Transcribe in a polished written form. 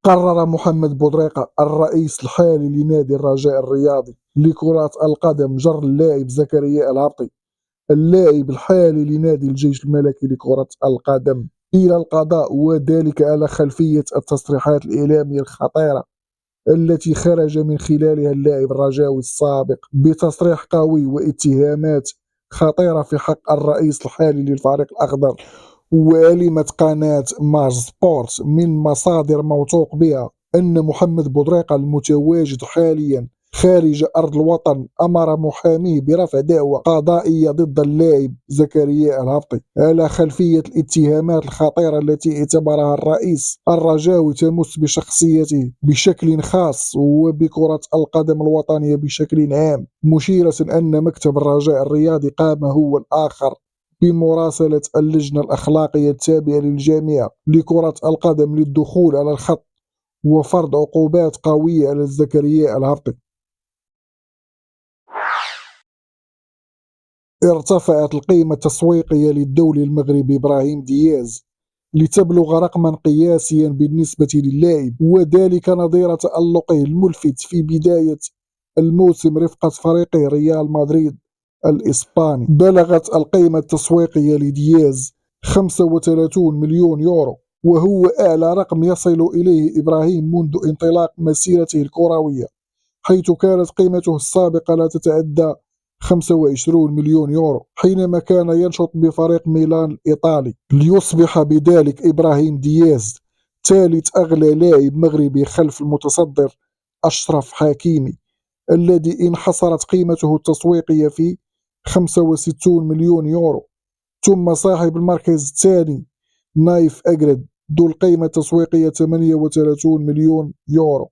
قرر محمد بودريقة الرئيس الحالي لنادي الرجاء الرياضي لكرة القدم جر اللاعب زكريا الهبطي اللاعب الحالي لنادي الجيش الملكي لكرة القدم إلى القضاء، وذلك على خلفية التصريحات الإعلامية الخطيرة التي خرج من خلالها اللاعب الرجاوي السابق بتصريح قوي واتهامات خطيرة في حق الرئيس الحالي للفريق الأخضر. وعلمت قناة مارس سبورت من مصادر موثوق بها أن محمد بودريقة المتواجد حاليا خارج أرض الوطن أمر محاميه برفع دعوى قضائية ضد اللاعب زكريا الهبطي على خلفية الاتهامات الخطيرة التي اعتبرها الرئيس الرجاوي تمس بشخصيته بشكل خاص وبكرة القدم الوطنية بشكل عام، مشيرة أن مكتب الرجاء الرياضي قام هو الآخر بمراسلة اللجنة الأخلاقية التابعة للجامعة لكرة القدم للدخول على الخط وفرض عقوبات قوية على زكريا الهبطي. ارتفعت القيمة التسويقية للدولي المغربي إبراهيم دياز لتبلغ رقما قياسيا بالنسبة للاعب، وذلك نظير تألقه الملفت في بداية الموسم رفقة فريقه ريال مدريد الإسباني. بلغت القيمة التسويقية لدياز 35 مليون يورو، وهو أعلى رقم يصل إليه إبراهيم منذ انطلاق مسيرته الكروية، حيث كانت قيمته السابقة لا تتعدى 25 مليون يورو حينما كان ينشط بفريق ميلان الإيطالي، ليصبح بذلك إبراهيم دياز ثالث أغلى لاعب مغربي خلف المتصدر أشرف حكيمي الذي انحصرت قيمته التسويقية في 65 مليون يورو، ثم صاحب المركز الثاني نايف أجرد ذو القيمة التسويقية 38 مليون يورو.